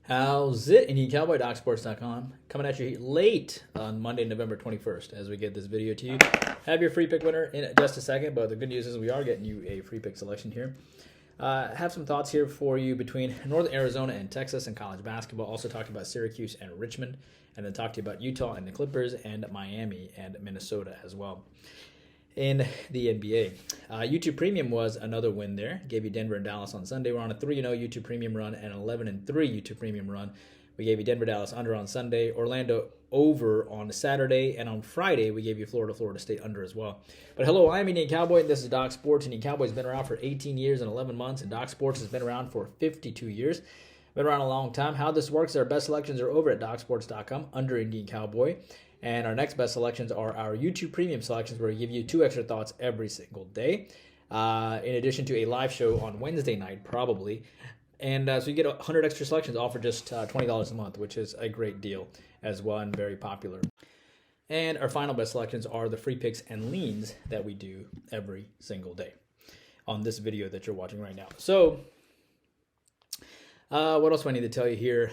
How's it? IndyCowboy.sports.com coming at you late on Monday, November 21st as we get this video to you. Have your free pick winner in just a second, but the good news is we are getting you a free pick selection here. Have some thoughts here for you between Northern Arizona and Texas and college basketball. Also talked about Syracuse and Richmond, and then talked to you about Utah and the Clippers and Miami and Minnesota as well. In the NBA, YouTube Premium was another win there. Gave you Denver and Dallas on Sunday. We're on a 3-0 YouTube Premium run and an 11-3 YouTube Premium run. We gave you Denver, Dallas under on Sunday, Orlando over on Saturday, and on Friday we gave you Florida State under as well. But hello, I'm Indian Cowboy, and this is Doc Sports. Indian Cowboy's been around for 18 years and 11 months, and Doc Sports has been around for 52 years. Been around a long time. How this works, our best selections are over at DocSports.com under Indian Cowboy. And our next best selections are our YouTube Premium selections, where we give you 2 extra thoughts every single day, in addition to a live show on Wednesday night, probably. And so you get 100 extra selections all for just $20 a month, which is a great deal as well and very popular. And our final best selections are the free picks and leans that we do every single day on this video that you're watching right now. So what else do I need to tell you here?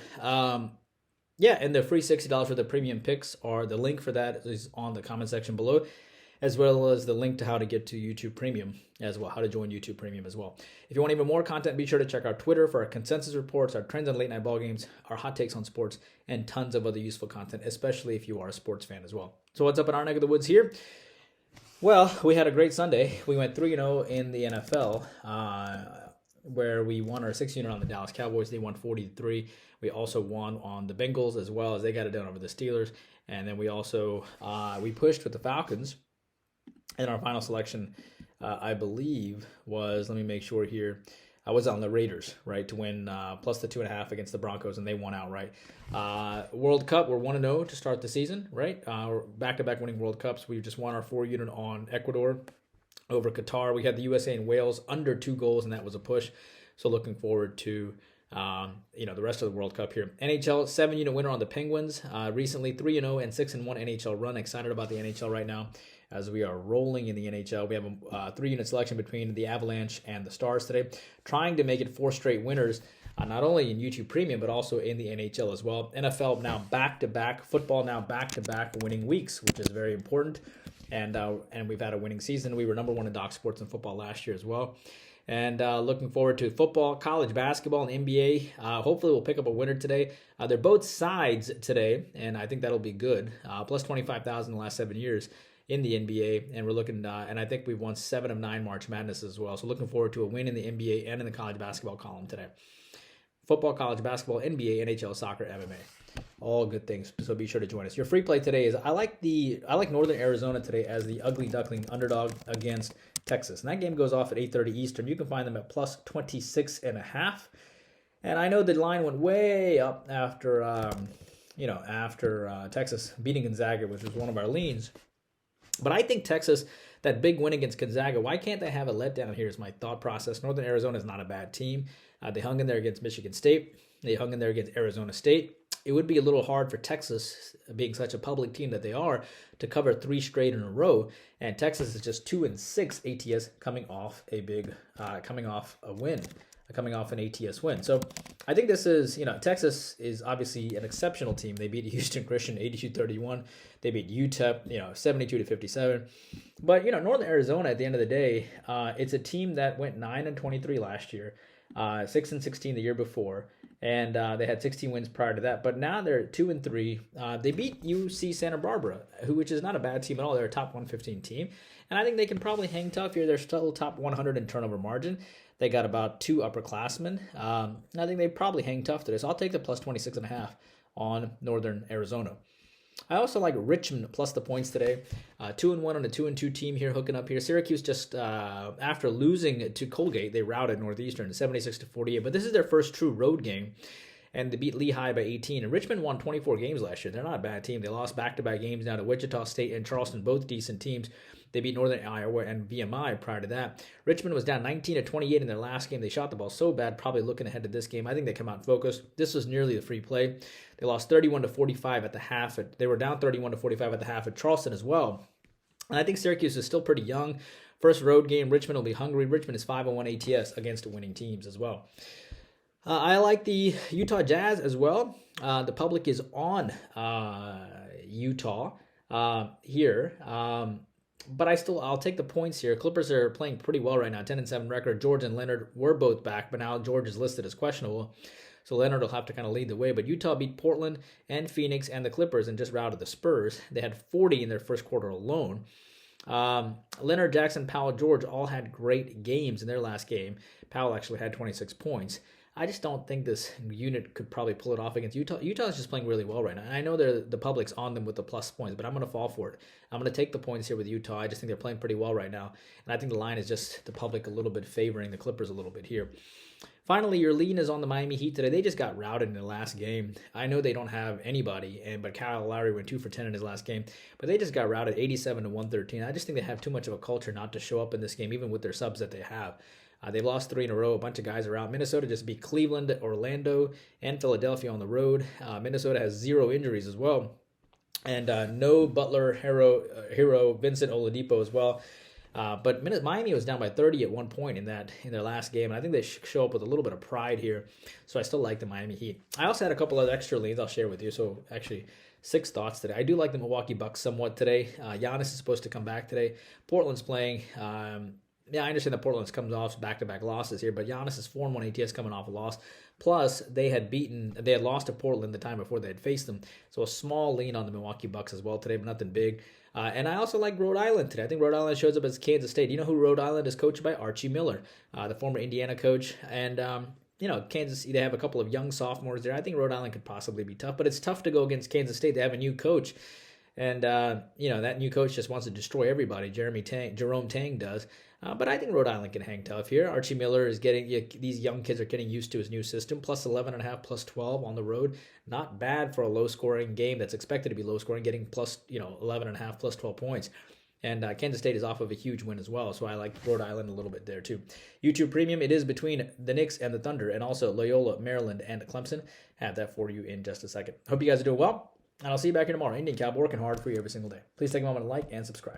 Yeah, and the free $60 for the premium picks are the link for that is on the comment section below, as well as the link to how to get to YouTube Premium as well, how to join YouTube Premium as well. If you want even more content, be sure to check our Twitter for our consensus reports, our trends on late night ball games, our hot takes on sports, and tons of other useful content, especially if you are a sports fan as well. So what's up in our neck of the woods here? Well, we had a great Sunday. We went 3-0 in the NFL, where we won our 6th unit on the Dallas Cowboys. They won 40-3. We also won on the Bengals as well, as they got it done over the Steelers. And then we also we pushed with the Falcons. And our final selection, I believe, was, let me make sure here, I was on the Raiders, right, to win plus the 2.5 against the Broncos, and they won outright. World Cup, we're 1-0 to start the season, right? We're back-to-back winning World Cups. We just won our 4 unit on Ecuador over Qatar. We had the USA and Wales under 2 goals, and that was a push. So looking forward to the rest of the World Cup here. NHL 7-unit winner on the Penguins. Recently 3-0 and 6-1 NHL run. Excited about the NHL right now as we are rolling in the NHL. We have a 3-unit selection between the Avalanche and the Stars today, trying to make it 4 straight winners. Not only in YouTube Premium, but also in the NHL as well. NFL now back-to-back, football now back-to-back winning weeks, which is very important. And we've had a winning season. We were number 1 in Doc Sports and football last year as well. And looking forward to football, college basketball, and NBA. Hopefully we'll pick up a winner today. They're both sides today, and I think that'll be good. Plus 25,000 in the last 7 years in the NBA, and we're looking. And I think we've won 7 of 9 March Madness as well. So looking forward to a win in the NBA and in the college basketball column today. Football, college basketball, NBA, NHL, soccer, MMA. All good things, so be sure to join us. Your free play today is I like Northern Arizona today as the ugly duckling underdog against Texas. And that game goes off at 8:30 Eastern. You can find them at plus 26.5. And I know the line went way up after Texas beating Gonzaga, which was one of our leans. But I think Texas, that big win against Gonzaga, why can't they have a letdown here is my thought process. Northern Arizona is not a bad team. They hung in there against Michigan State. They hung in there against Arizona State. It would be a little hard for Texas, being such a public team that they are, to cover 3 straight in a row. And Texas is just 2-6 ATS coming off a win, coming off an ATS win. So I think this is, Texas is obviously an exceptional team. They beat Houston Christian 82-31. They beat UTEP, 72-57. But, Northern Arizona, at the end of the day, it's a team that went 9-23 last year, 6-16 the year before. And they had 16 wins prior to that. But now they're 2-3. They beat UC Santa Barbara, which is not a bad team at all. They're a top 115 team. And I think they can probably hang tough here. They're still top 100 in turnover margin. They got about 2 upperclassmen. I think they probably hang tough to this. I'll take the plus 26.5 on Northern Arizona. I also like Richmond plus the points today. 2-1 on a 2-2 team here, hooking up here. Syracuse just after losing to Colgate, they routed Northeastern 76-48. But this is their first true road game, and they beat Lehigh by 18. And Richmond won 24 games last year. They're not a bad team. They lost back-to-back games now to Wichita State and Charleston, both decent teams. They beat Northern Iowa and VMI prior to that. Richmond was down 19-28 in their last game. They shot the ball so bad, probably looking ahead to this game. I think they come out focused. This was nearly the free play. They lost 31-45 at the half. They were down 31-45 at the half at Charleston as well. And I think Syracuse is still pretty young. First road game, Richmond will be hungry. Richmond is 5-1 ATS against winning teams as well. I like the Utah Jazz as well. The public is on Utah here. But I'll take the points here. Clippers are playing pretty well right now, 10-7 record. George and Leonard were both back, but now George is listed as questionable. So Leonard will have to kind of lead the way. But Utah beat Portland and Phoenix and the Clippers and just routed the Spurs. They had 40 in their first quarter alone. Leonard, Jackson, Powell, George all had great games in their last game. Powell actually had 26 points. I just don't think this unit could probably pull it off against Utah. Utah is just playing really well right now. And I know the public's on them with the plus points, but I'm going to fall for it. I'm going to take the points here with Utah. I just think they're playing pretty well right now. And I think the line is just the public a little bit favoring the Clippers a little bit here. Finally, your lean is on the Miami Heat today. They just got routed in the last game. I know they don't have anybody, but Kyle Lowry went 2 for 10 in his last game. But they just got routed 87-113. I just think they have too much of a culture not to show up in this game, even with their subs that they have. They've lost 3 in a row. A bunch of guys are out. Minnesota just beat Cleveland, Orlando, and Philadelphia on the road. Minnesota has 0 injuries as well. And no Butler hero Vincent Oladipo as well. But Miami was down by 30 at one point in their last game, and I think they should show up with a little bit of pride here. So I still like the Miami Heat. I also had a couple of extra leans I'll share with you. So actually 6 thoughts today. I do like the Milwaukee Bucks somewhat today. Giannis is supposed to come back today. Portland's playing. Yeah, I understand that Portland's comes off back-to-back losses here, but Giannis is 4-1 ATS coming off a loss. Plus, they had lost to Portland the time before they had faced them. So a small lean on the Milwaukee Bucks as well today, but nothing big. And I also like Rhode Island today. I think Rhode Island shows up as Kansas State. You know who Rhode Island is coached by? Archie Miller, the former Indiana coach. And, Kansas, they have a couple of young sophomores there. I think Rhode Island could possibly be tough, but it's tough to go against Kansas State. They have a new coach. And, that new coach just wants to destroy everybody. Jerome Tang does. But I think Rhode Island can hang tough here. Archie Miller is these young kids are getting used to his new system. Plus 11.5, plus 12 on the road. Not bad for a low-scoring game that's expected to be low-scoring, getting plus, 11.5, plus 12 points. And Kansas State is off of a huge win as well, so I like Rhode Island a little bit there too. YouTube Premium, it is between the Knicks and the Thunder, and also Loyola, Maryland, and Clemson. Have that for you in just a second. Hope you guys are doing well, and I'll see you back here tomorrow. Indian Cowboy working hard for you every single day. Please take a moment to like and subscribe.